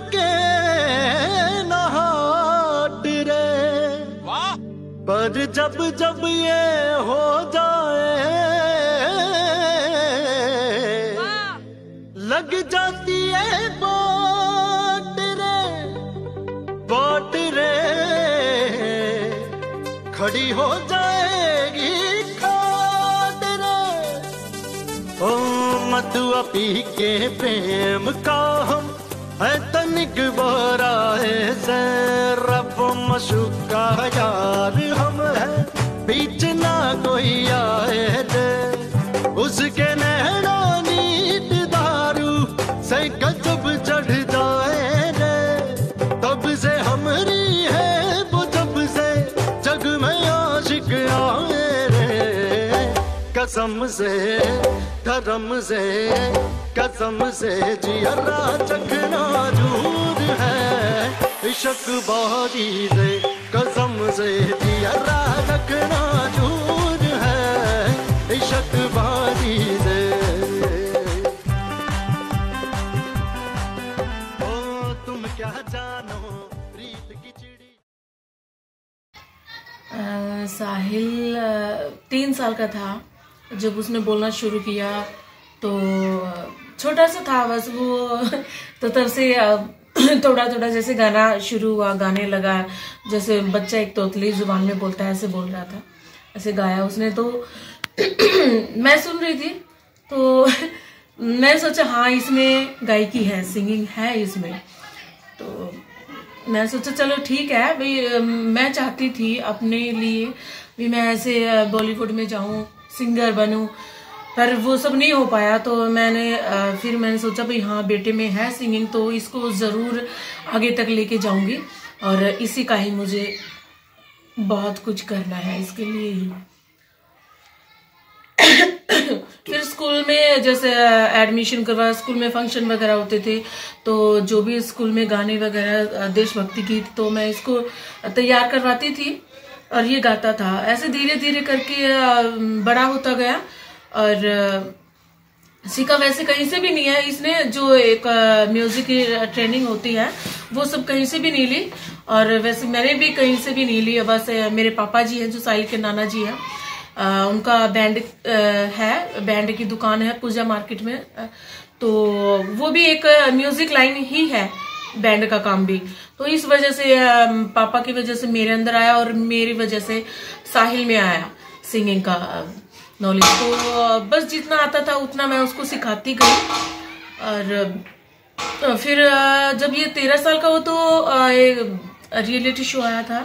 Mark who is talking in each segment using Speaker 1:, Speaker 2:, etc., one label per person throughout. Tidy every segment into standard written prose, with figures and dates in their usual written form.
Speaker 1: के नहाट रे। पर जब जब ये हो जाए लग जाती है बाट रे, खड़ी हो जाएगी खाट रे। ओ मधुआ पी के प्रेम का हम है तनिक बोरा है से, रब मशुका यार हम है बीच ना कोई आए दे। उसके नैना नीट दारू से गजब चढ़ जाए रे। तब से हमरी है वो जब से जग में आशिक आए रे। कसम से धर्म से कसम से जियरा चखना दूर है। इश्क बारी से कसम से जियरा चखना दूर है। इश्क बारी से ओ तुम क्या जानो प्रीत की चिड़ी।
Speaker 2: साहिल 3 साल का था जब उसने बोलना शुरू किया। तो छोटा सा था बस वो, तो तब से थोड़ा थोड़ा जैसे गाना शुरू हुआ, गाने लगा। जैसे बच्चा एक तोतली जुबान में बोलता है ऐसे बोल रहा था, ऐसे गाया उसने। तो मैं सुन रही थी तो मैं सोचा हाँ इसमें गायकी है, सिंगिंग है इसमें। तो मैं सोचा चलो ठीक है भाई। मैं चाहती थी अपने लिए भी मैं ऐसे बॉलीवुड में जाऊं, सिंगर बनूं, पर वो सब नहीं हो पाया। तो फिर मैंने सोचा भाई हाँ बेटे में है सिंगिंग तो इसको ज़रूर आगे तक लेके जाऊंगी, और इसी का ही मुझे बहुत कुछ करना है इसके लिए ही। फिर स्कूल में जैसे एडमिशन करवा, स्कूल में फंक्शन वगैरह होते थे तो जो भी स्कूल में गाने वगैरह देशभक्ति गीत तो मैं इसको तैयार करवाती थी और ये गाता था। ऐसे धीरे धीरे करके बड़ा होता गया और सीखा वैसे कहीं से भी नहीं है इसने। जो एक म्यूजिक की ट्रेनिंग होती है वो सब कहीं से भी नहीं ली, और वैसे मैंने भी कहीं से भी नहीं ली। बस मेरे पापा जी हैं जो साहिल के नाना जी हैं, उनका बैंड है, बैंड की दुकान है पूजा मार्केट में। तो वो भी एक म्यूजिक लाइन ही है, बैंड का काम भी। तो इस वजह से पापा की वजह से मेरे अंदर आया और मेरी वजह से साहिल में आया सिंगिंग का नॉलेज। तो बस जितना आता था उतना मैं उसको सिखाती गई। और फिर जब ये 13 साल का हो तो रियलिटी शो आया था,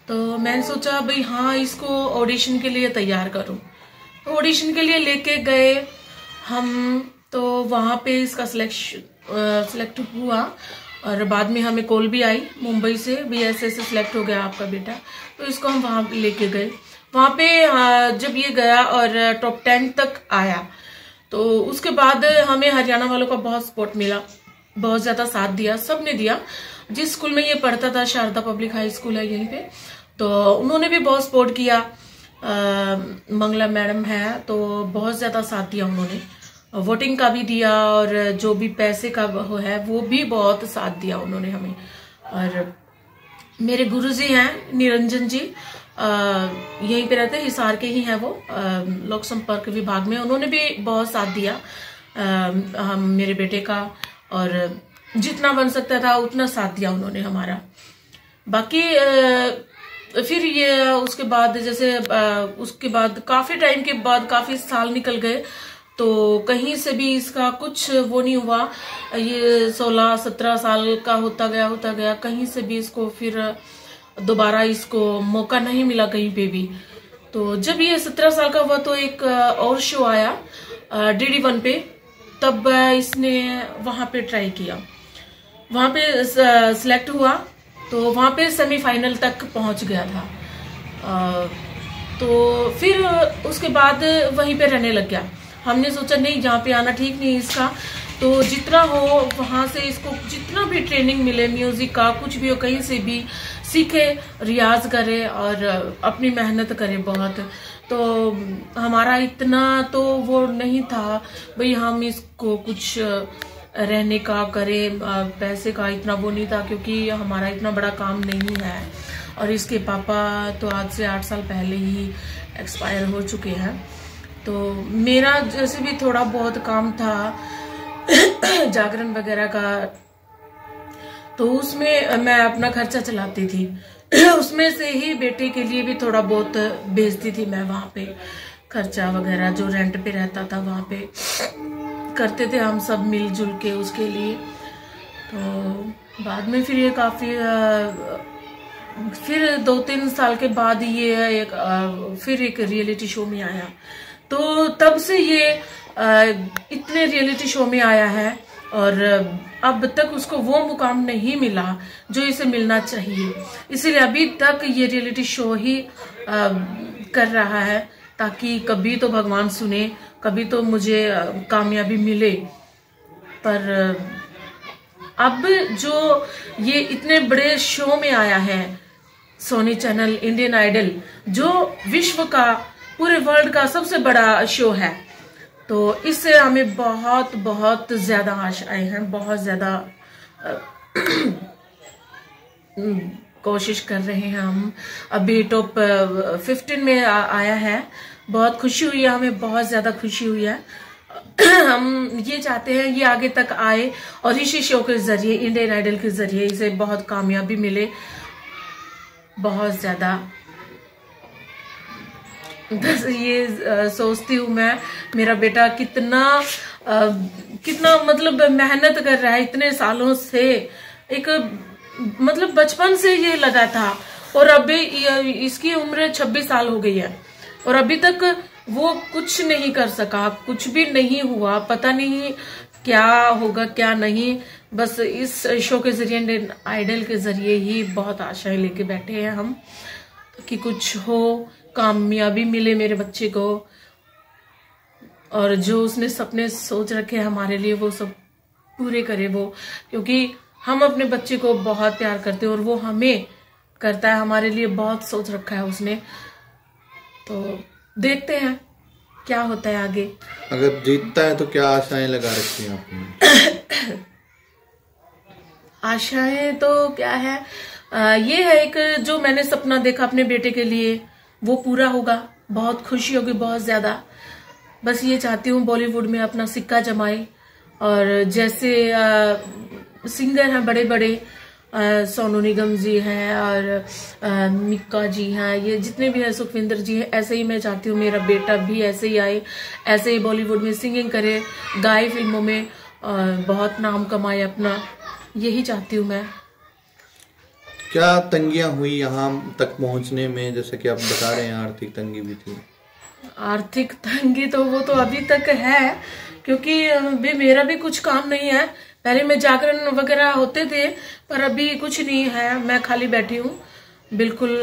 Speaker 2: तो मैंने सोचा भाई हाँ इसको ऑडिशन के लिए तैयार करूं। तो ऑडिशन के लिए लेके गए हम, तो वहां पे इसका सिलेक्ट हुआ। और बाद में हमें कॉल भी आई मुंबई से, भी ऐसे सिलेक्ट हो गया आपका बेटा। तो इसको हम वहां लेके गए। वहां पे जब ये गया और टॉप 10 तक आया, तो उसके बाद हमें हरियाणा वालों का बहुत सपोर्ट मिला, बहुत ज्यादा साथ दिया, सबने दिया। जिस स्कूल में ये पढ़ता था, शारदा पब्लिक हाई स्कूल है यहीं पे, तो उन्होंने भी बहुत सपोर्ट किया। मंगला मैडम है तो बहुत ज्यादा साथ दिया उन्होंने, वोटिंग का भी दिया और जो भी पैसे का वो है वो भी बहुत साथ दिया उन्होंने हमें। और मेरे गुरुजी हैं निरंजन जी, यहीं पे रहते, हिसार के ही हैं वो, लोक संपर्क विभाग में। उन्होंने भी बहुत साथ दिया मेरे बेटे का, और जितना बन सकता था उतना साथ दिया उन्होंने हमारा। बाकी फिर ये उसके बाद जैसे उसके बाद काफी टाइम के बाद काफी साल निकल गए, तो कहीं से भी इसका कुछ वो नहीं हुआ। ये 16-17 साल का होता गया, कहीं से भी इसको फिर दोबारा इसको मौका नहीं मिला कहीं पे भी। तो जब ये 17 साल का हुआ तो एक और शो आया DD1 पे, तब इसने वहां पे ट्राई किया, वहां पे सिलेक्ट हुआ, तो वहां पे सेमीफाइनल तक पहुंच गया था। तो फिर उसके बाद वहीं पे रहने लग गया। हमने सोचा नहीं, जहाँ पे आना ठीक नहीं इसका, तो जितना हो वहां से इसको जितना भी ट्रेनिंग मिले म्यूजिक का, कुछ भी हो, कहीं से भी सीखे, रियाज करे और अपनी मेहनत करे बहुत। तो हमारा इतना तो वो नहीं था भाई हम इसको कुछ रहने का करें, पैसे का इतना वो नहीं था क्योंकि हमारा इतना बड़ा काम नहीं है। और इसके पापा तो आज से 8 साल पहले ही एक्सपायर हो चुके हैं। तो मेरा जैसे भी थोड़ा बहुत काम था जागरण वगैरह का, तो उसमें मैं अपना खर्चा चलाती थी। उसमें से ही बेटे के लिए भी थोड़ा बहुत भेजती थी मैं, वहां पे खर्चा वगैरह जो रेंट पे रहता था वहां पे करते थे हम सब मिलजुल के उसके लिए। तो बाद में फिर ये काफी फिर 2-3 साल के बाद ये फिर एक रियलिटी शो में आया। तो तब से ये इतने रियलिटी शो में आया है और अब तक उसको वो मुकाम नहीं मिला जो इसे मिलना चाहिए। इसीलिए अभी तक ये रियलिटी शो ही कर रहा है, ताकि कभी तो भगवान सुने, कभी तो मुझे कामयाबी मिले। पर अब जो ये इतने बड़े शो में आया है, सोनी चैनल इंडियन आइडल, जो विश्व का, पूरे वर्ल्ड का सबसे बड़ा शो है, तो इससे हमें बहुत बहुत ज्यादा आशाएं हैं, बहुत ज्यादा कोशिश कर रहे हैं हम। अभी टॉप 15 में आया है, बहुत खुशी हुई है, हमें बहुत ज्यादा खुशी हुई है। हम ये चाहते हैं ये आगे तक आए और इसी शो के जरिए, इंडियन आइडल के जरिए इसे बहुत कामयाबी मिले, बहुत ज्यादा। बस ये सोचती हूँ मैं, मेरा बेटा कितना मतलब मेहनत कर रहा है इतने सालों से, एक मतलब बचपन से ये लगा था, और अभी इसकी उम्र 26 साल हो गई है और अभी तक वो कुछ नहीं कर सका, कुछ भी नहीं हुआ। पता नहीं क्या होगा क्या नहीं, बस इस शो के जरिए, इंडियन आइडल के जरिए ही बहुत आशाएं लेके बैठे हैं हम कि कुछ हो, कामयाबी मिले मेरे बच्चे को, और जो उसने सपने सोच रखे हमारे लिए वो सब पूरे करे वो, क्योंकि हम अपने बच्चे को बहुत प्यार करते हैं और वो हमें करता है, हमारे लिए बहुत सोच रखा है उसने। तो देखते हैं क्या होता है आगे।
Speaker 3: अगर जीतता है तो क्या आशाएं लगा रखी हैं आपने?
Speaker 2: आशाएं तो क्या है, ये है एक जो मैंने सपना देखा अपने बेटे के लिए वो पूरा होगा, बहुत खुशी होगी, बहुत ज्यादा। बस ये चाहती हूँ बॉलीवुड में अपना सिक्का जमाए, और जैसे सिंगर हैं बड़े बड़े, सोनू निगम जी हैं और मिक्का जी हैं, ये जितने भी हैं, सुखविंदर जी हैं, ऐसे ही मैं चाहती हूँ मेरा बेटा भी ऐसे ही आए, ऐसे ही बॉलीवुड में सिंगिंग करे, गाए फिल्मों में, और बहुत नाम कमाए अपना, यही चाहती हूँ मैं।
Speaker 3: क्या तंगियां हुई यहाँ तक पहुँचने में? जैसे कि आप बता रहे हैं आर्थिक तंगी भी थी।
Speaker 2: आर्थिक तंगी तो वो तो अभी तक है, क्योंकि भी मेरा भी कुछ काम नहीं है। पहले में जागरण वगैरह होते थे, पर अभी कुछ नहीं है, मैं खाली बैठी हूँ बिल्कुल।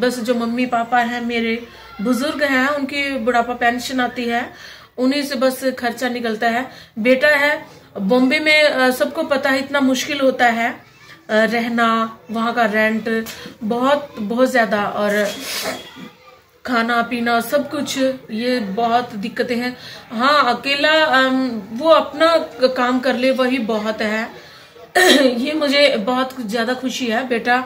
Speaker 2: बस जो मम्मी पापा हैं मेरे, बुजुर्ग हैं, उनकी बुढ़ापा पेंशन आती है, उन्हीं से बस खर्चा निकलता है। बेटा है बॉम्बे में, सबको पता है इतना मुश्किल होता है रहना, वहां का रेंट बहुत ज्यादा, और खाना पीना सब कुछ, ये बहुत दिक्कतें हैं। हाँ, अकेला वो अपना काम कर ले वही बहुत है। ये मुझे बहुत ज्यादा खुशी है। बेटा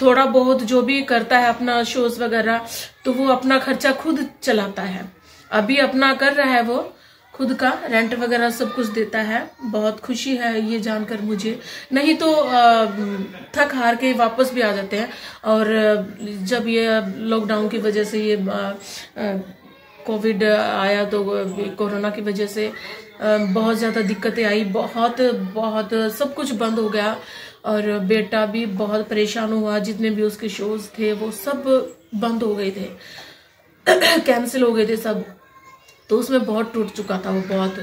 Speaker 2: थोड़ा बहुत जो भी करता है अपना शोज वगैरह, तो वो अपना खर्चा खुद चलाता है, अभी अपना कर रहा है, वो खुद का रेंट वगैरह सब कुछ देता है। बहुत खुशी है ये जानकर मुझे, नहीं तो थक हार के वापस भी आ जाते हैं। और जब ये लॉकडाउन की वजह से, ये कोविड आया, तो कोरोना की वजह से बहुत ज्यादा दिक्कतें आई, बहुत सब कुछ बंद हो गया, और बेटा भी बहुत परेशान हुआ। जितने भी उसके शोज थे वो सब बंद हो गए थे, कैंसिल हो गए थे सब, तो उसमें बहुत टूट चुका था वो बहुत।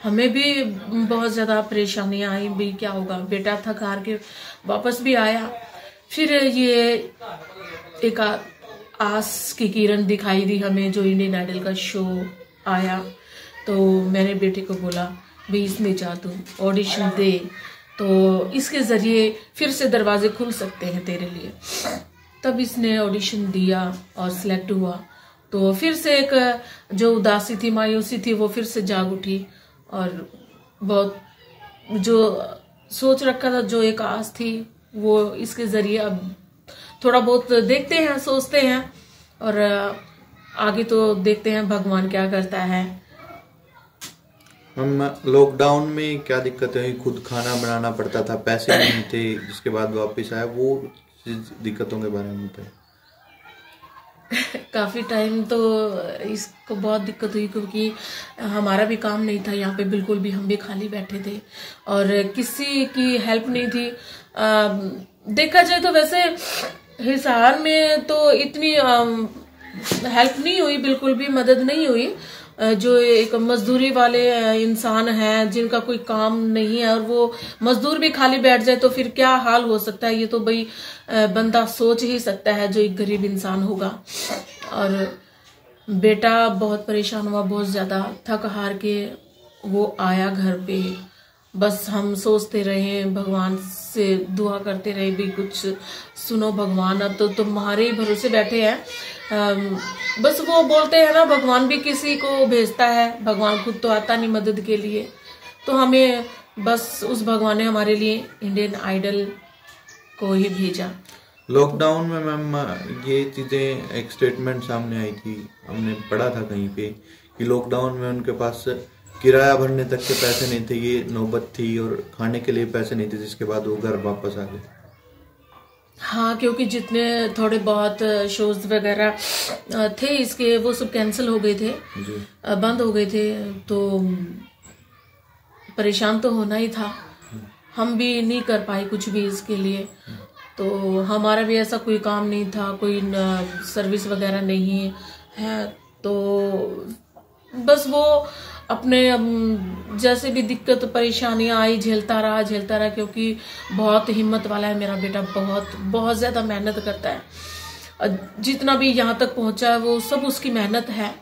Speaker 2: हमें भी बहुत ज्यादा परेशानियां आई भी, क्या होगा। बेटा थक हार के वापस भी आया। फिर ये एक आस की किरण दिखाई दी हमें, जो इंडियन आइडल का शो आया, तो मैंने बेटे को बोला भाई इसमें जा, तू ऑडिशन दे, तो इसके जरिए फिर से दरवाजे खुल सकते हैं तेरे लिए। तब इसने ऑडिशन दिया और सिलेक्ट हुआ, तो फिर से एक जो उदासी थी, मायूसी थी, वो फिर से जाग उठी, और बहुत जो सोच रखा था, जो एक आस थी, वो इसके जरिए अब थोड़ा बहुत देखते हैं, सोचते हैं, और आगे तो देखते हैं भगवान क्या करता है।
Speaker 3: हम लॉकडाउन में क्या दिक्कतें हुई? खुद खाना बनाना पड़ता था, पैसे नहीं थे, जिसके बाद वापस आया, वो दिक्कतों के बारे में बताइए।
Speaker 2: काफ़ी टाइम तो इसको बहुत दिक्कत हुई, क्योंकि हमारा भी काम नहीं था यहाँ पे बिल्कुल भी, हम भी खाली बैठे थे और किसी की हेल्प नहीं थी। देखा जाए तो वैसे हिसार में तो इतनी हेल्प नहीं हुई, बिल्कुल भी मदद नहीं हुई। जो एक मजदूरी वाले इंसान हैं जिनका कोई काम नहीं है और वो मजदूर भी खाली बैठ जाए तो फिर क्या हाल हो सकता है, ये तो भाई बंदा सोच ही सकता है, जो एक गरीब इंसान होगा। और बेटा बहुत परेशान हुआ, बहुत ज्यादा थक हार के वो आया घर पे। बस हम सोचते रहे, भगवान से दुआ करते रहे, भी कुछ सुनो भगवान, अब तो तुम्हारे ही भरोसे बैठे हैं। बस वो बोलते हैं ना, भगवान भी किसी को भेजता है, भगवान खुद तो आता नहीं मदद के लिए, तो हमें बस उस भगवान ने हमारे लिए इंडियन आइडल को ही भेजा।
Speaker 3: लॉकडाउन में मैम ये चीज़ें, एक स्टेटमेंट सामने आई थी, हमने पढ़ा था कहीं पे कि लॉकडाउन में उनके पास किराया भरने तक के पैसे नहीं थे, ये नौबत थी, और खाने के लिए पैसे नहीं थे, जिसके बाद वो घर वापस आ गए।
Speaker 2: हाँ, क्योंकि जितने थोड़े बहुत शोज वगैरह थे इसके, वो सब कैंसिल हो गए थे, बंद हो गए थे, तो परेशान तो होना ही था। हम भी नहीं कर पाए कुछ भी इसके लिए, तो हमारा भी ऐसा कोई काम नहीं था, कोई सर्विस वगैरह नहीं है, तो बस वो अपने जैसे भी दिक्कत परेशानियां आई झेलता रहा, क्योंकि बहुत हिम्मत वाला है मेरा बेटा, बहुत ज्यादा मेहनत करता है। जितना भी यहाँ तक पहुंचा है वो सब उसकी मेहनत है।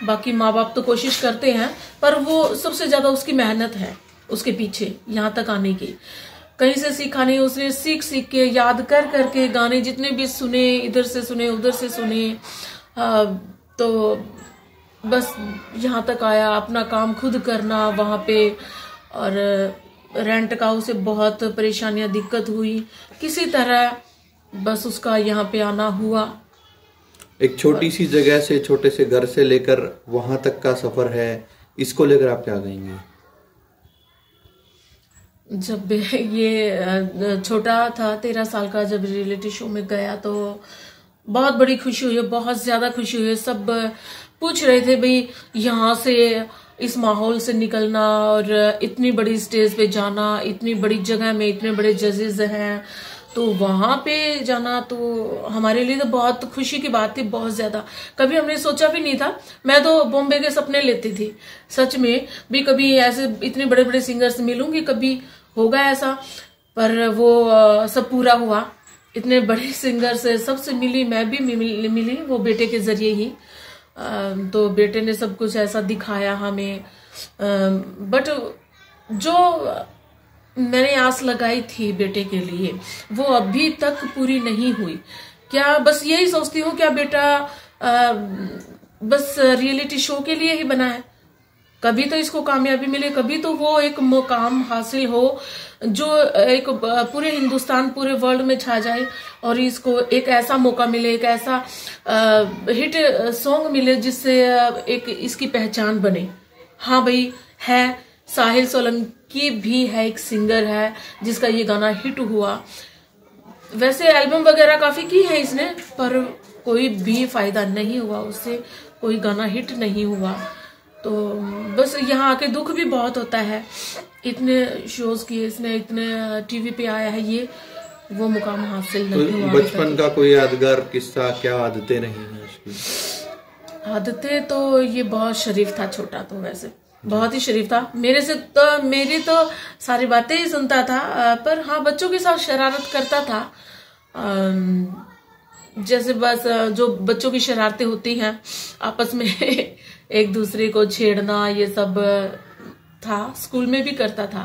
Speaker 2: बाकी माँ बाप तो कोशिश करते हैं, पर वो सबसे ज्यादा उसकी मेहनत है उसके पीछे यहाँ तक आने की। कहीं से सीखा नहीं, उसने सीख के याद कर करके गाने जितने भी सुने, इधर से सुने उधर से सुने, तो बस यहाँ तक आया। अपना काम खुद करना वहाँ पे, और रेंट का उसे बहुत परेशानियां दिक्कत हुई, किसी तरह बस उसका यहाँ पे आना हुआ।
Speaker 3: एक छोटी सी जगह से, छोटे से घर से लेकर वहां तक का सफर है, इसको लेकर आप क्या कहेंगे?
Speaker 2: जब ये छोटा था 13 साल का, जब रियलिटी शो में गया तो बहुत बड़ी खुशी हुई है, बहुत ज्यादा खुशी हुई है। सब पूछ रहे थे भाई यहाँ से, इस माहौल से निकलना और इतनी बड़ी स्टेज पे जाना, इतनी बड़ी जगह में इतने बड़े जजेस हैं, तो वहां पे जाना तो हमारे लिए तो बहुत खुशी की बात थी, बहुत ज्यादा। कभी हमने सोचा भी नहीं था। मैं तो बॉम्बे के सपने लेती थी सच में भी, कभी ऐसे इतने बड़े बड़े सिंगर से मिलूंगी, कभी होगा ऐसा, पर वो सब पूरा हुआ। इतने बड़े सिंगर से सबसे मिली, मैं भी मिली वो बेटे के जरिए ही। तो बेटे ने सब कुछ ऐसा दिखाया हमें, बट जो मैंने आस लगाई थी बेटे के लिए वो अभी तक पूरी नहीं हुई। क्या बस यही सोचती हूँ, क्या बेटा बस रियलिटी शो के लिए ही बना है? कभी तो इसको कामयाबी मिले, कभी तो वो एक मुकाम हासिल हो जो एक पूरे हिंदुस्तान, पूरे वर्ल्ड में छा जाए, और इसको एक ऐसा मौका मिले, एक ऐसा हिट सॉन्ग मिले जिससे एक इसकी पहचान बने। हाँ भाई है, साहिल सोलंकी भी है, एक सिंगर है जिसका ये गाना हिट हुआ। वैसे एल्बम वगैरह काफी की है इसने, पर कोई भी फायदा नहीं हुआ उससे, कोई गाना हिट नहीं हुआ। तो बस यहाँ आके दुख भी बहुत होता है। इतने शोज किए इसने, इतने टीवी पे आया है, ये वो मुकाम हासिल नहीं हुआ।
Speaker 3: बचपन का कोई यादगार किस्सा, क्या आदतें रही हैं उसकी?
Speaker 2: आदतें तो ये बहुत शरीफ था, छोटा तो वैसे बहुत ही शरीफ था। मेरे से तो, मेरी तो सारी बातें ही सुनता था, पर हाँ बच्चों के साथ शरारत करता था। जैसे बस जो बच्चों की शरारतें होती हैं आपस में एक दूसरे को छेड़ना, ये सब था। स्कूल में भी करता था,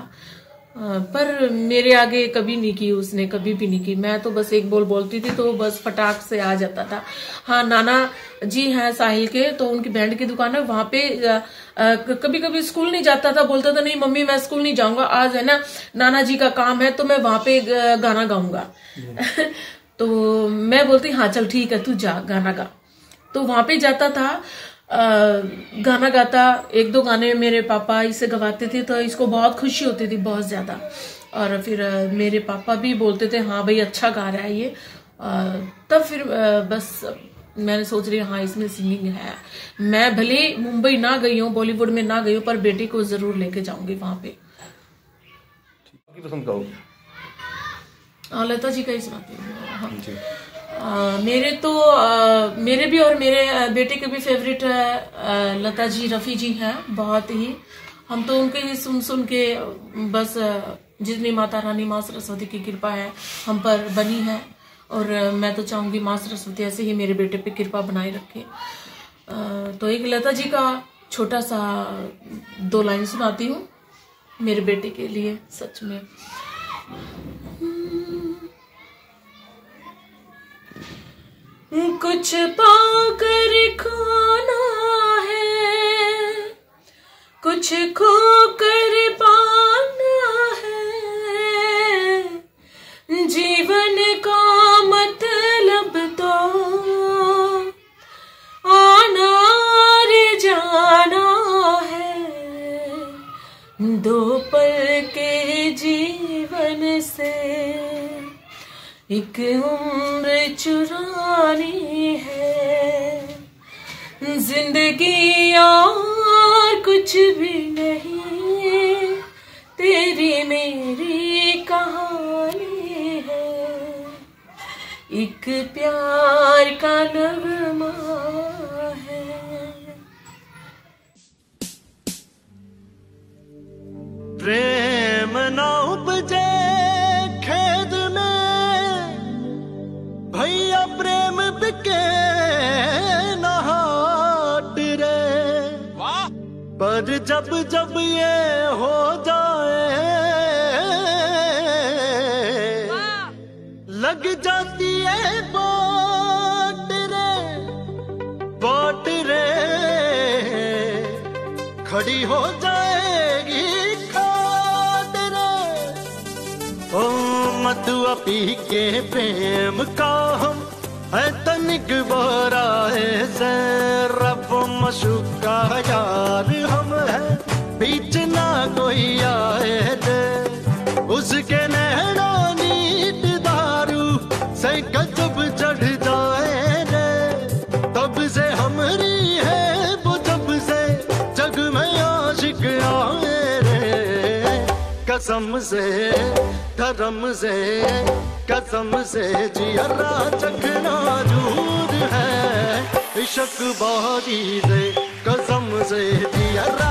Speaker 2: पर मेरे आगे कभी नहीं की उसने, कभी भी नहीं की। मैं तो बस एक बोल बोलती थी तो बस फटाक से आ जाता था। हाँ, नाना जी हैं साहिल के, तो उनकी बैंड की दुकान है, वहां पे कभी कभी स्कूल नहीं जाता था, बोलता था नहीं मम्मी मैं स्कूल नहीं जाऊंगा, आज है ना नाना जी का काम है तो मैं वहां पे गाना गाऊंगा। तो मैं बोलती हाँ चल ठीक है तू जा गाना गा। तो वहां पे जाता था, गाना गाता, एक दो गाने मेरे पापा इसे गवाते थे तो इसको बहुत खुशी होती थी, बहुत ज्यादा। और फिर मेरे पापा भी बोलते थे हाँ भाई अच्छा गा रहा है ये। तब फिर बस मैंने सोच रही हाँ इसमें सिंगिंग है। मैं भले मुंबई ना गई हूँ, बॉलीवुड में ना गई हूँ, पर बेटी को जरूर लेके जाऊंगी वहां पे।
Speaker 3: पसंद गाओ?
Speaker 2: लता जी का ही सुनाती हूँ। हाँ। मेरे तो मेरे भी और मेरे बेटे के भी फेवरेट लता जी, रफी जी हैं बहुत ही। हम तो उनके ही सुन सुन के बस, जितनी माता रानी माँ सरस्वती की कृपा है हम पर बनी है, और मैं तो चाहूंगी माँ सरस्वती ऐसे ही मेरे बेटे पे कृपा बनाए रखे। तो एक लता जी का छोटा सा 2 लाइन सुनाती हूँ मेरे बेटे के लिए। सच में कुछ पाकर खाना है, कुछ खोकर पाना है, जीवन का मतलब तो आना रे जाना है, 2 पल के जीवन से एक उम्र चुरानी है। जिंदगी और कुछ भी नहीं, तेरी मेरी कहानी है, एक प्यार का नगमा है।
Speaker 1: प्रेम ना उपजे खेद में, भैया प्रेम बिके ना हाट रे। पर जब जब ये हो जाए, लग जाती है बाट रे, खड़ी हो जाएगी खाट रे। ओ मधुआ पी के प्रेम का हम है तनिक बोराए से, रब मशुका यार हम है, बीच ना कोई आए दे। उसके नैना नीट दारू से गजब चढ़ जाए रे, तब से हमरी है वो जब से जग में आशिक आए रे। कसम से धर्म से कसम से जियरा चखना दूर है, इश्क बारी से कसम से जियरा